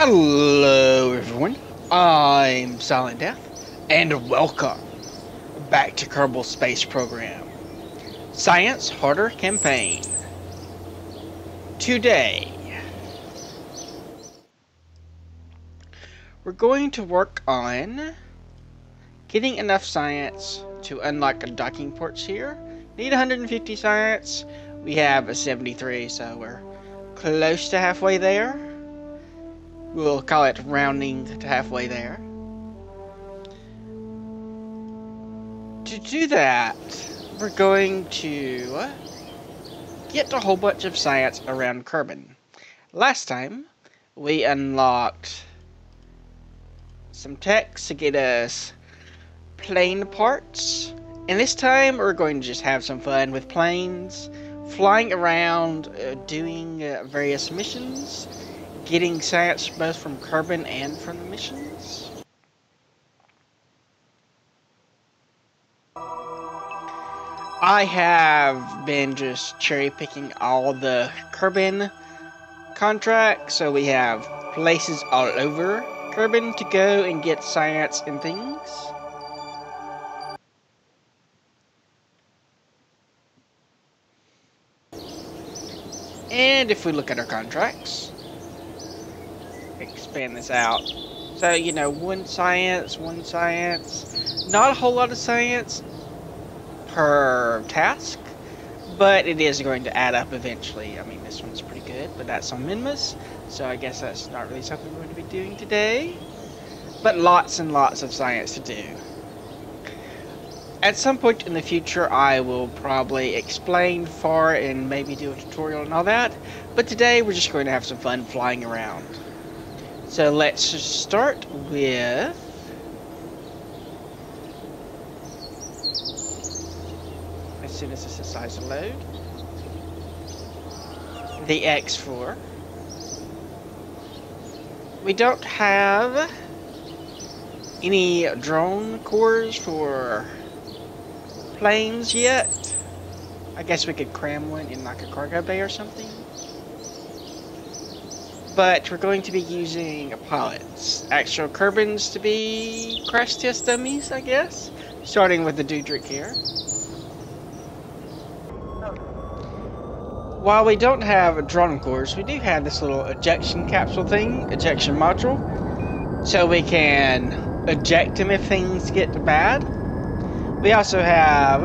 Hello everyone, I'm Silent Death, and welcome back to Kerbal Space Program. Science Harder Campaign. Today, we're going to work on getting enough science to unlock docking ports here. Need 150 science, we have a 73, so we're close to halfway there. We'll call it rounding to halfway there. To do that, we're going to get a whole bunch of science around Kerbin. Last time, we unlocked some techs to get us plane parts. And this time, we're going to just have some fun with planes, flying around, doing various missions, getting science both from Kerbin and from the missions. I have been just cherry picking all the Kerbin contracts, so we have places all over Kerbin to go and get science and things. And if we look at our contracts, expand this out. So, you know, one science, not a whole lot of science per task, but it is going to add up eventually. I mean, this one's pretty good, but that's on Minmus, so I guess that's not really something we're going to be doing today. But lots and lots of science to do. At some point in the future, I will probably explain far and maybe do a tutorial and all that, but today we're just going to have some fun flying around. So let's just start with as soon as this decides to load, the X4. We don't have any drone cores for planes yet. I guess we could cram one in like a cargo bay or something. But we're going to be using pilots, actual Kerbins to be crash test dummies, I guess. Starting with the Dudrick here. While we don't have drone cores, we do have this little ejection capsule thing, ejection module, so we can eject them if things get bad. We also have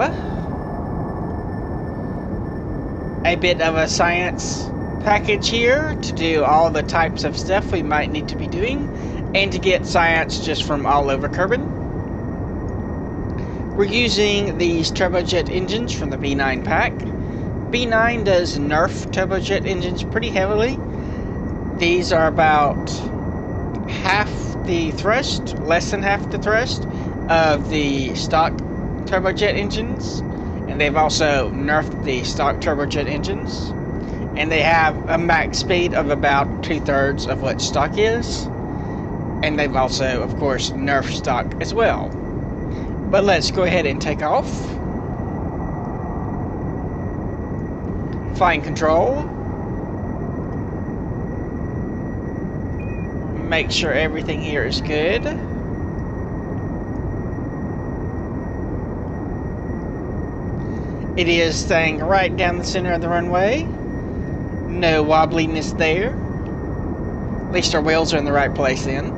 a bit of a science package here to do all the types of stuff we might need to be doing, and to get science just from all over Kerbin. We're using these turbojet engines from the B9 pack. B9 does nerf turbojet engines pretty heavily. These are about half the thrust, less than half the thrust of the stock turbojet engines, and they've also nerfed the stock turbojet engines, and they have a max speed of about 2/3 of what stock is, and they've also, of course, nerfed stock as well. But let's go ahead and take off. Flying control. Make sure everything here is good. It is staying right down the center of the runway. No wobbliness there. At least our wheels are in the right place then.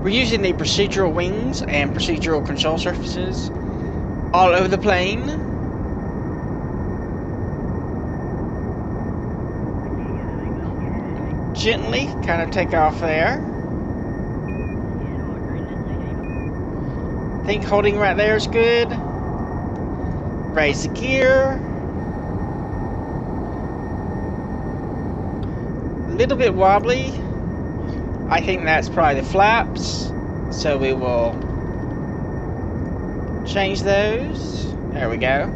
We're using the procedural wings and procedural control surfaces all over the plane. Gently kind of take off there. I think holding right there is good. Raise the gear. A little bit wobbly. I think that's probably the flaps, so we will change those. There we go.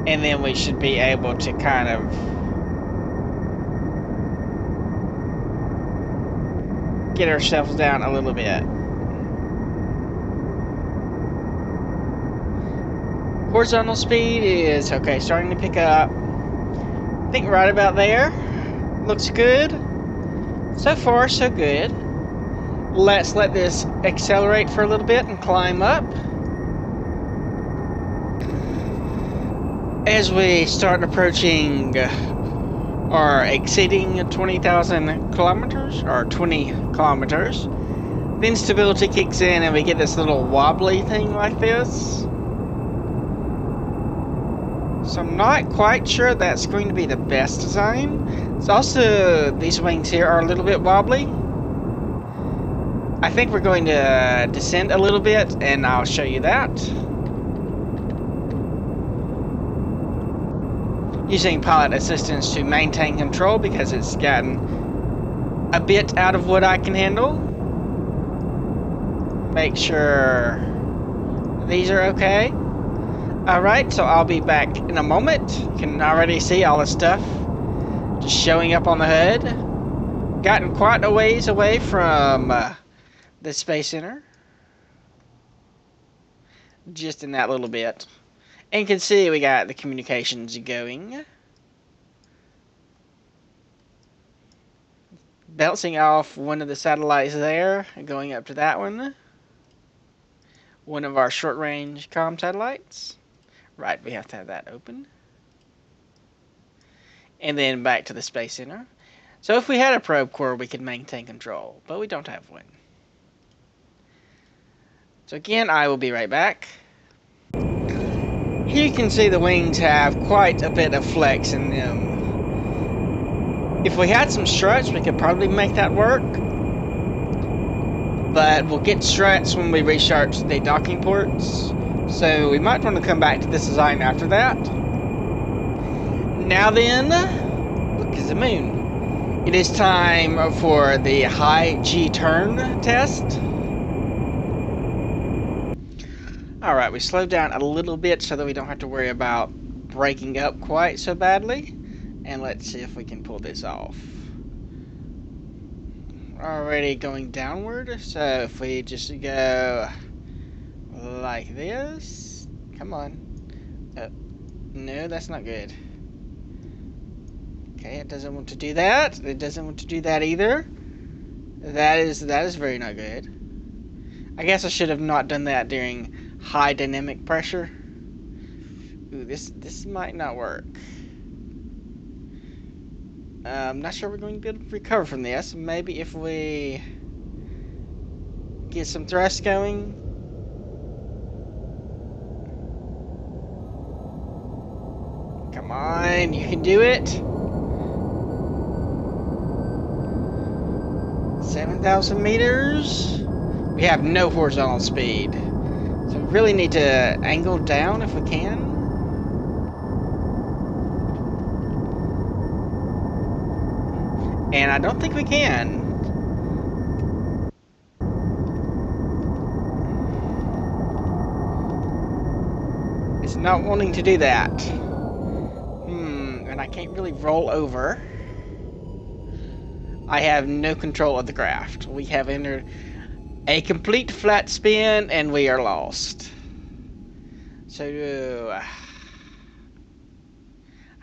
And then we should be able to kind of get ourselves down a little bit. Horizontal speed is okay, starting to pick up. I think right about there. Looks good. So far, so good. Let's let this accelerate for a little bit and climb up. As we start approaching or exceeding 20,000 kilometers, or 20 kilometers, then stability kicks in and we get this little wobbly thing like this. So I'm not quite sure that's going to be the best design. It's also, these wings here are a little bit wobbly. I think we're going to descend a little bit, and I'll show you that. Using pilot assistance to maintain control because it's gotten a bit out of what I can handle. Make sure these are okay. Alright, so I'll be back in a moment. You can already see all the stuff just showing up on the hood. Gotten quite a ways away from the Space Center. Just in that little bit. And you can see we got the communications going. Bouncing off one of the satellites there, going up to that one. One of our short-range comm satellites. Right, we have to have that open. And then back to the Space Center. So if we had a probe core, we could maintain control, but we don't have one. So again, I will be right back. Here you can see the wings have quite a bit of flex in them. If we had some struts, we could probably make that work. But we'll get struts when we restart the docking ports. So we might want to come back to this design after that. Now then, look at the moon. It is time for the high G turn test. Alright, we slowed down a little bit so that we don't have to worry about breaking up quite so badly. And let's see if we can pull this off. Already going downward, so if we just go like this. Come on. No, that's not good. Okay, it doesn't want to do that. It doesn't want to do that either. That is very not good. I guess I should have not done that during high dynamic pressure. Ooh, this might not work. I'm not sure we're going to be able to recover from this. Maybe if we get some thrust going. Come on, you can do it. 7,000 meters. We have no horizontal speed. So we really need to angle down if we can. And I don't think we can. It's not wanting to do that. And I can't really roll over. I have no control of the craft. We have entered a complete flat spin and we are lost. So,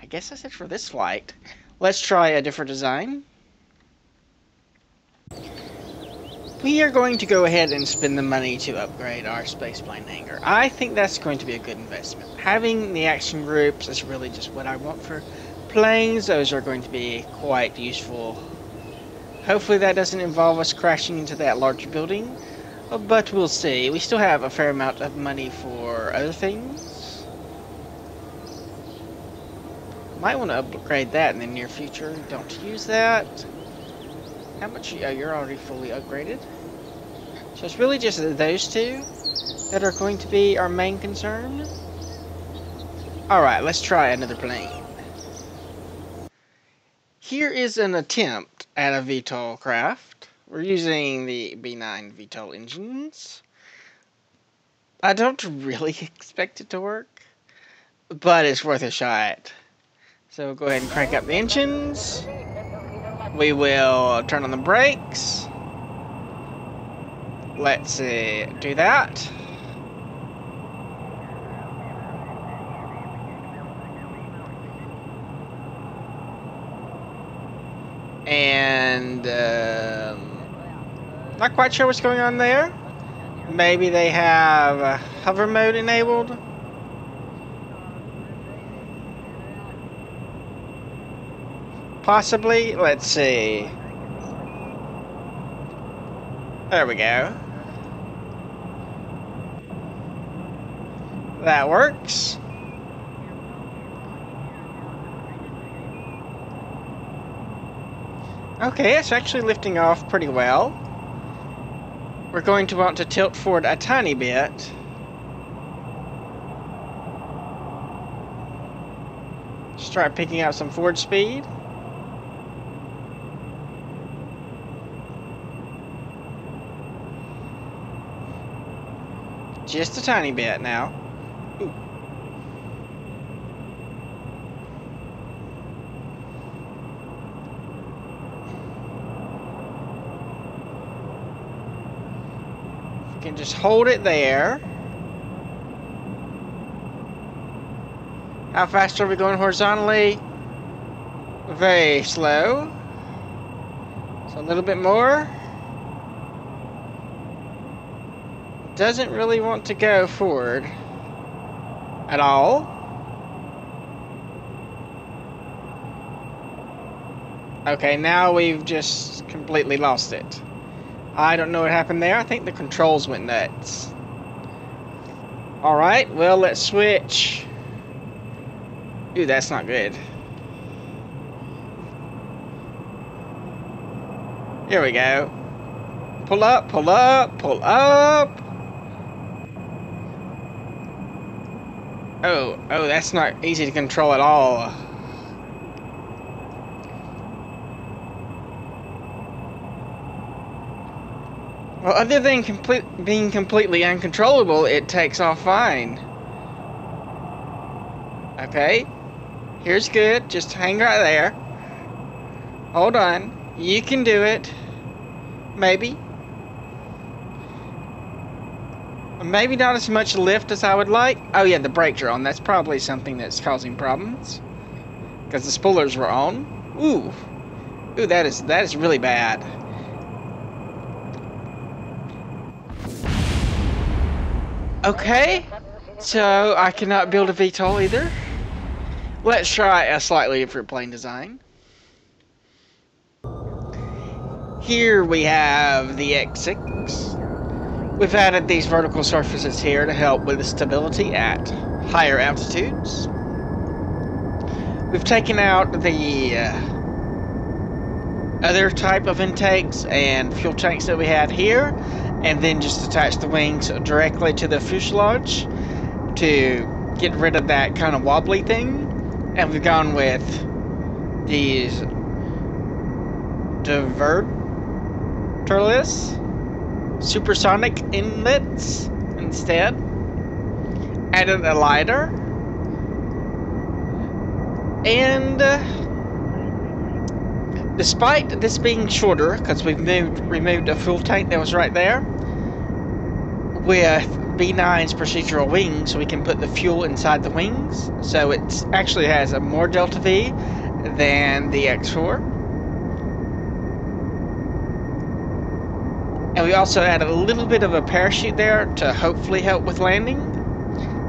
I guess that's it for this flight. Let's try a different design. We are going to go ahead and spend the money to upgrade our spaceplane hangar. I think that's going to be a good investment. Having the action groups is really just what I want for planes. Those are going to be quite useful. Hopefully that doesn't involve us crashing into that large building, but we'll see. We still have a fair amount of money for other things. Might want to upgrade that in the near future. Don't use that. How much? Oh, you're already fully upgraded. So it's really just those two that are going to be our main concern. Alright, let's try another plane. Here is an attempt at a VTOL craft. We're using the B9 VTOL engines. I don't really expect it to work, but it's worth a shot. So we'll go ahead and crank up the engines. We will turn on the brakes. Let's do that. And not quite sure what's going on there. Maybe they have hover mode enabled. Possibly. Let's see. There we go. That works. Okay, it's actually lifting off pretty well. We're going to want to tilt forward a tiny bit. Start picking up some forward speed. Just a tiny bit now. Ooh. We can just hold it there. How fast are we going horizontally? Very slow. So a little bit more. Doesn't really want to go forward at all. Okay, now we've just completely lost it. I don't know what happened there. I think the controls went nuts. Alright, well, let's switch. Ooh, that's not good. Here we go. Pull up, pull up, pull up. Oh, that's not easy to control at all. Well, other than being completely uncontrollable, it takes off fine. Okay, here's good. Just hang right there. Hold on. You can do it. Maybe. Maybe not as much lift as I would like. Oh yeah, the brakes are on. That's probably something that's causing problems. Because the spoilers were on. Ooh. Ooh, that is really bad. Okay. So, I cannot build a VTOL either. Let's try a slightly different plane design. Here we have the X6. We've added these vertical surfaces here to help with the stability at higher altitudes. We've taken out the other type of intakes and fuel tanks that we had here, and then just attached the wings directly to the fuselage to get rid of that kind of wobbly thing. And we've gone with these diverterless supersonic inlets instead. Added a lighter. And despite this being shorter, because we've removed a fuel tank that was right there, with B9's procedural wings, we can put the fuel inside the wings. So it actually has a more delta V than the X4. And we also added a little bit of a parachute there to hopefully help with landing.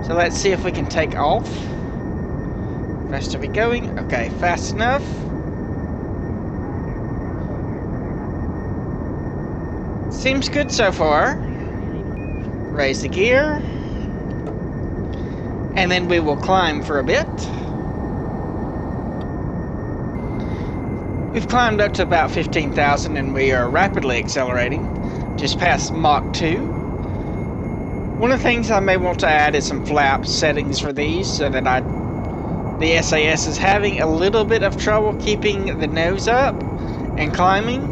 So let's see if we can take off. Fast are we going? Okay, fast enough. Seems good so far. Raise the gear. And then we will climb for a bit. We've climbed up to about 15,000 and we are rapidly accelerating. Just past Mach 2. One of the things I may want to add is some flap settings for these so that the SAS is having a little bit of trouble keeping the nose up and climbing.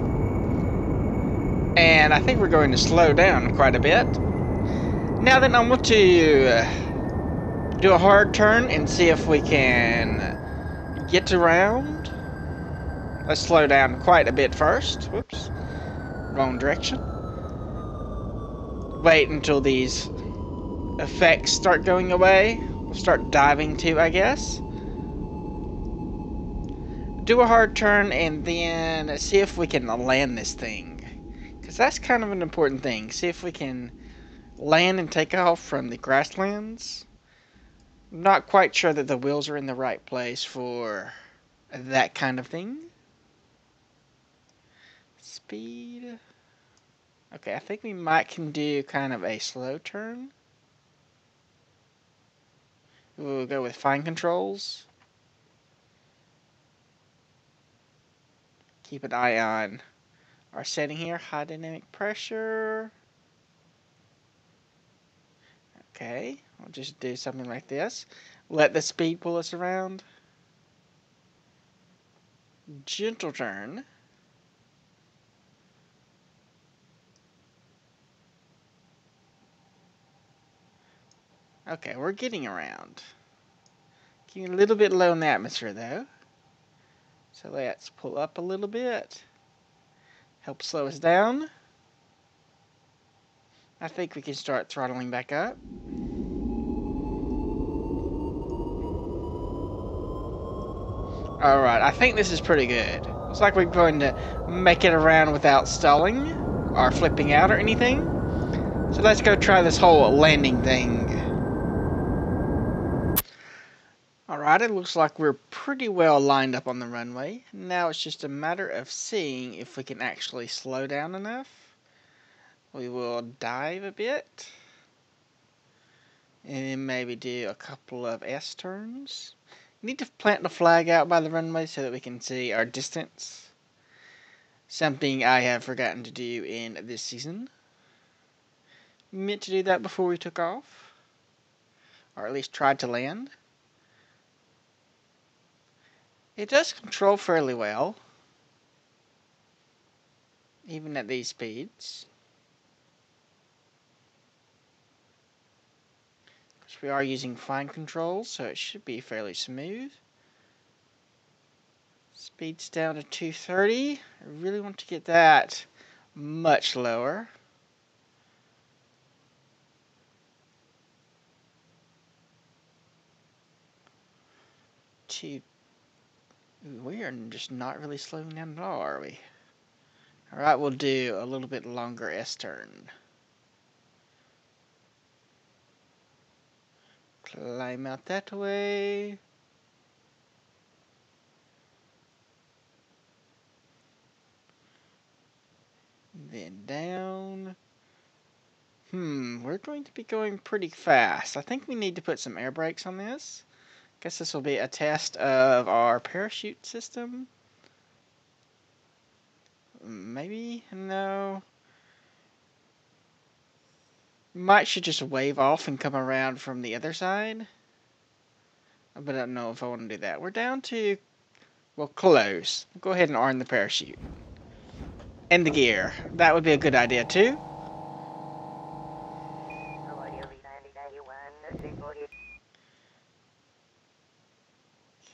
And I think we're going to slow down quite a bit. Now then, I want to do a hard turn and see if we can get around. Let's slow down quite a bit first. Whoops. Wrong direction. Wait until these effects start going away. We'll start diving too, I guess. do a hard turn and then see if we can land this thing. Because that's kind of an important thing. See if we can land and take off from the grasslands. I'm not quite sure that the wheels are in the right place for that kind of thing. Speed. Okay, I think we might can do kind of a slow turn. We'll go with fine controls. Keep an eye on our setting here, high dynamic pressure. Okay, we'll just do something like this. Let the speed pull us around. Gentle turn. Okay, we're getting around. Keeping a little bit low in the atmosphere though. So let's pull up a little bit. Help slow us down. I think we can start throttling back up. Alright, I think this is pretty good. Looks like we're going to make it around without stalling or flipping out or anything. So let's go try this whole landing thing. Alright, it looks like we're pretty well lined up on the runway. Now it's just a matter of seeing if we can actually slow down enough. We will dive a bit. And then maybe do a couple of S turns. Need to plant the flag out by the runway so that we can see our distance. Something I have forgotten to do in this season. Meant to do that before we took off. Or at least tried to land. It does control fairly well. Even at these speeds. Because we are using fine controls, so it should be fairly smooth. Speed's down to 230. I really want to get that much lower. We are just not really slowing down at all, are we? Alright, we'll do a little bit longer S-turn. Climb out that way. Then down. We're going to be going pretty fast. I think we need to put some air brakes on this. Guess this will be a test of our parachute system. Maybe? No. Might should just wave off and come around from the other side. But I don't know if I want to do that. We're down to, well, close. Go ahead and arm the parachute. And the gear. That would be a good idea too.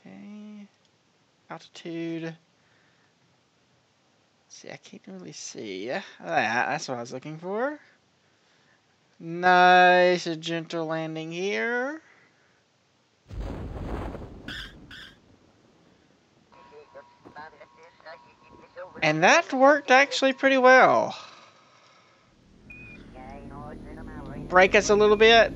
Okay. Altitude. See, I can't really see. That's what I was looking for. Nice, a gentle landing here. And that worked actually pretty well. Brake us a little bit.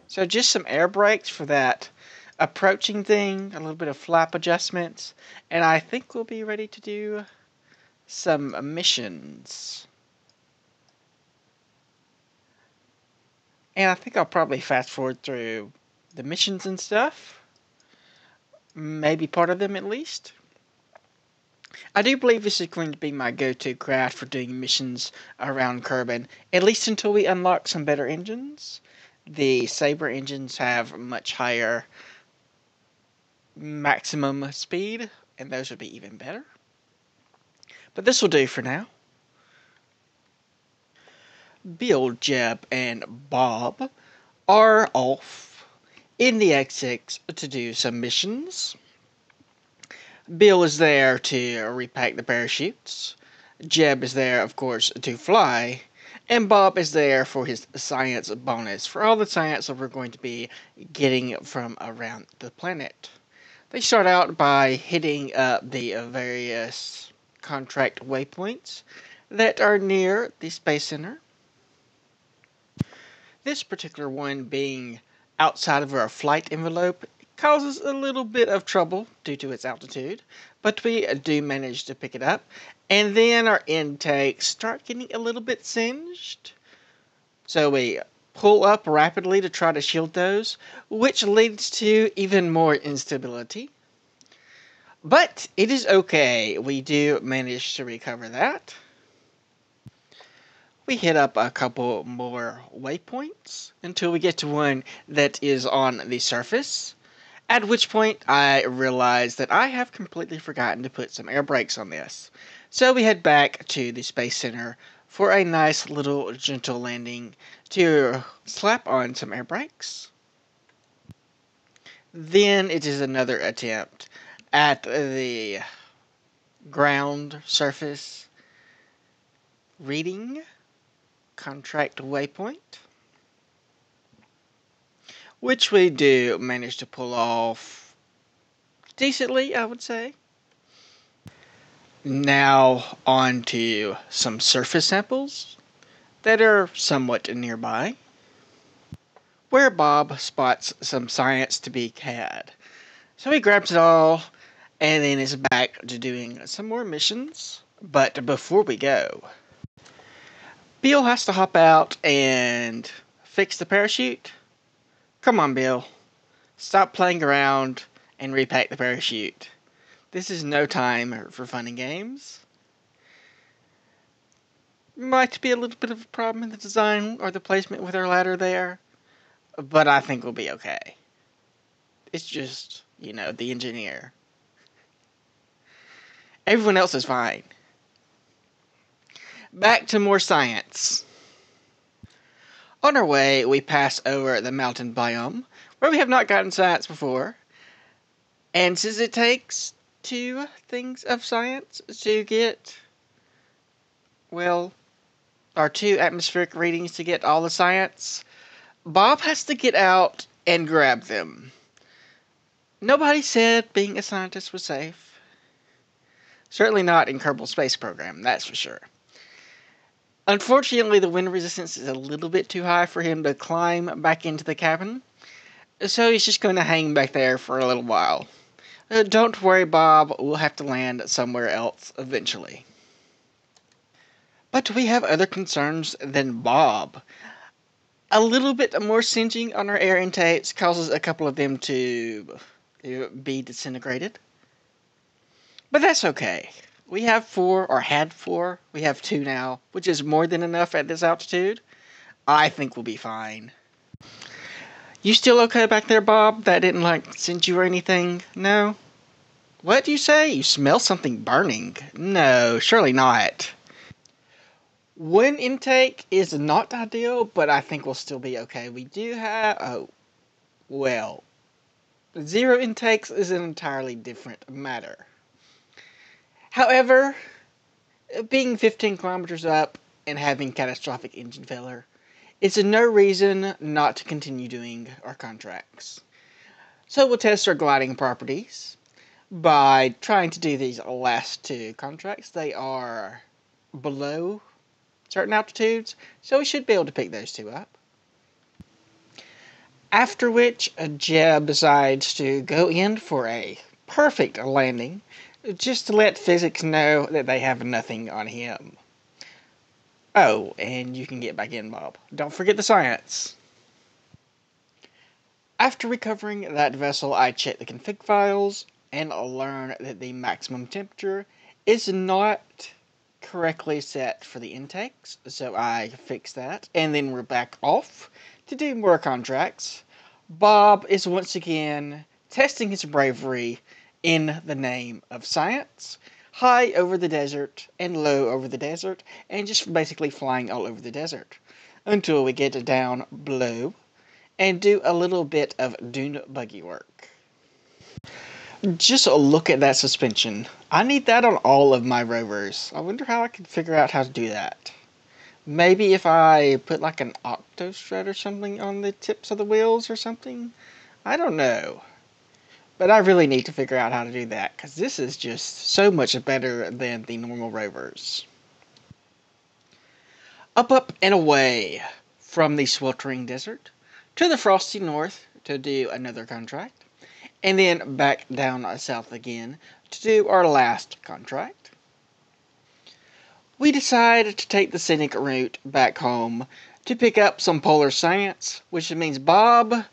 So just some air brakes for that approaching thing, a little bit of flap adjustments, and I think we'll be ready to do some missions. And I think I'll probably fast forward through the missions and stuff. Maybe part of them at least. I do believe this is going to be my go-to craft for doing missions around Kerbin, at least until we unlock some better engines. The Sabre engines have much higher maximum speed, and those would be even better. But this will do for now. Bill, Jeb, and Bob are off in the X6 to do some missions. Bill is there to repack the parachutes. Jeb is there, of course, to fly. And Bob is there for his science bonus for all the science that we're going to be getting from around the planet. They start out by hitting up the various contract waypoints that are near the Space Center. This particular one being outside of our flight envelope causes a little bit of trouble due to its altitude, but we do manage to pick it up. And then our intakes start getting a little bit singed. So we pull up rapidly to try to shield those, which leads to even more instability. But it is okay. We do manage to recover that. We hit up a couple more waypoints until we get to one that is on the surface, at which point I realize that I have completely forgotten to put some air brakes on this. So we head back to the Space Center for a nice little gentle landing to slap on some air brakes. Then it is another attempt at the ground surface reading contract waypoint, which we do manage to pull off decently, I would say. Now on to some surface samples that are somewhat nearby, where Bob spots some science to be had. So he grabs it all and then is back to doing some more missions. But before we go, Bill has to hop out and fix the parachute. Come on, Bill. Stop playing around and repack the parachute. This is no time for fun and games. Might be a little bit of a problem in the design or the placement with our ladder there, but I think we'll be okay. It's just, the engineer. Everyone else is fine. Back to more science. On our way, we pass over the mountain biome, where we have not gotten science before. And since it takes 2 things of science to get, our 2 atmospheric readings to get all the science, Bob has to get out and grab them. Nobody said being a scientist was safe. Certainly not in Kerbal Space Program, that's for sure. Unfortunately, the wind resistance is a little bit too high for him to climb back into the cabin, so he's just going to hang back there for a little while. Don't worry, Bob, we'll have to land somewhere else eventually. But we have other concerns than Bob. A little bit more singeing on our air intakes causes a couple of them to be disintegrated. But that's okay. We have 4, or had 4. We have 2 now, which is more than enough at this altitude. I think we'll be fine. You still okay back there, Bob? That didn't, singe you or anything? No? What do you say? You smell something burning? No, surely not. 1 intake is not ideal, but I think we'll still be okay. We do have... 0 intakes is an entirely different matter. However, being 15 kilometers up and having catastrophic engine failure is no reason not to continue doing our contracts. So we'll test our gliding properties by trying to do these last 2 contracts. They are below certain altitudes, so we should be able to pick those 2 up. After which, Jeb decides to go in for a perfect landing, just to let physics know that they have nothing on him. Oh, and you can get back in, Bob. Don't forget the science. After recovering that vessel, I check the config files and learn that the maximum temperature is not correctly set for the intakes, so I fix that, and then we're back off to do more contracts. Bob is once again testing his bravery in the name of science, high over the desert and low over the desert, and just basically flying all over the desert, until we get down below and do a little bit of dune buggy work. Just look at that suspension. I need that on all of my rovers. I wonder how I can figure out how to do that. Maybe if I put like an octostrut or something on the tips of the wheels or something? I don't know. But I really need to figure out how to do that, because this is just so much better than the normal rovers. Up, and away from the sweltering desert to the frosty north to do another contract, and then back down south again to do our last contract. We decided to take the scenic route back home to pick up some polar science, which means, Bob,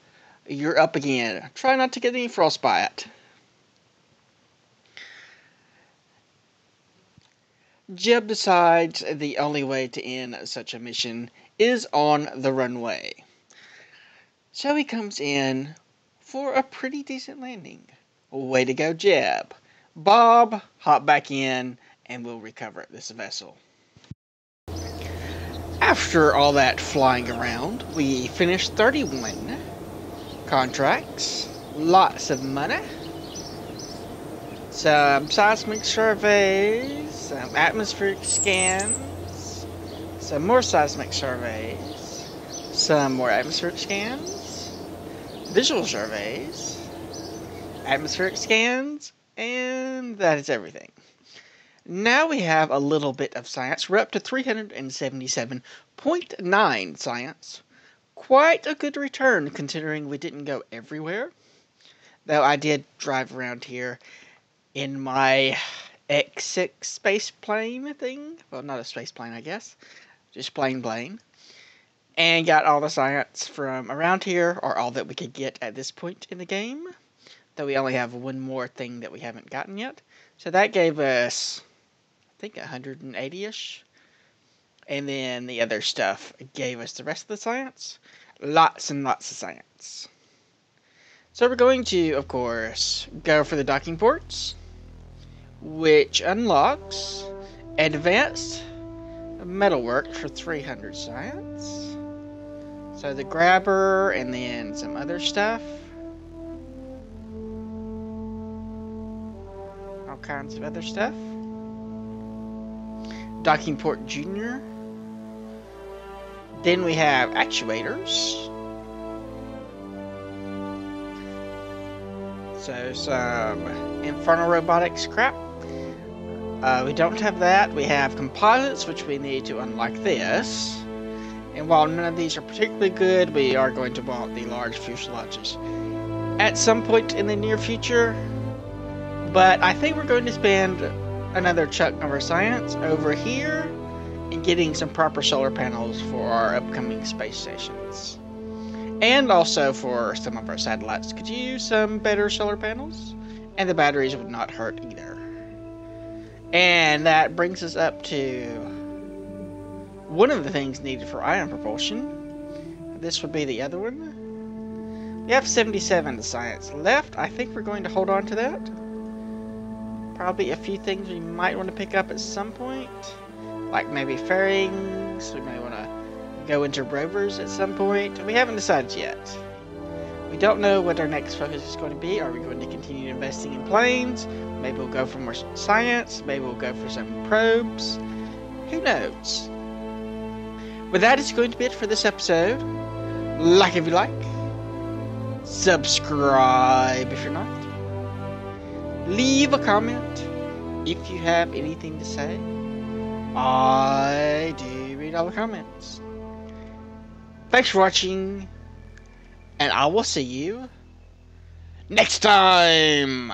you're up again. Try not to get any frostbite. Jeb decides the only way to end such a mission is on the runway. So he comes in for a pretty decent landing. Way to go, Jeb. Bob, hop back in and we'll recover this vessel. After all that flying around, we finished 31 contracts, lots of money, some seismic surveys, some atmospheric scans, some more seismic surveys, some more atmospheric scans, visual surveys, atmospheric scans, and that is everything. Now we have a little bit of science. We're up to 377.9 science. Quite a good return considering we didn't go everywhere. Though I did drive around here in my X6 space plane thing. Well, not a space plane, I guess. Just plain plane. And got all the science from around here, or all that we could get at this point in the game. Though we only have one more thing that we haven't gotten yet. So that gave us, I think, 180-ish. And then the other stuff gave us the rest of the science. Lots and lots of science. So we're going to, of course, go for the docking ports, which unlocks advanced metalwork for 300 science. So the grabber and then some other stuff. All kinds of other stuff. Docking port junior. Then we have actuators. So some infernal robotics crap. We don't have that. We have composites, which we need to unlock this. And while none of these are particularly good, we are going to want the large fuselages at some point in the near future. But I think we're going to spend another chunk of our science over here in getting some proper solar panels for our upcoming space stations. And also for some of our satellites could use some better solar panels. And the batteries would not hurt either. And that brings us up to one of the things needed for ion propulsion. This would be the other one. We have 77 science left. I think we're going to hold on to that. Probably a few things we might want to pick up at some point. Like maybe fairings. We may want to go into rovers at some point. We haven't decided yet. We don't know what our next focus is going to be. Are we going to continue investing in planes? Maybe we'll go for more science. Maybe we'll go for some probes. Who knows? But that is going to be it for this episode. Like if you like. Subscribe if you're not. Leave a comment if you have anything to say. I do read all the comments. Thanks for watching, and I will see you next time.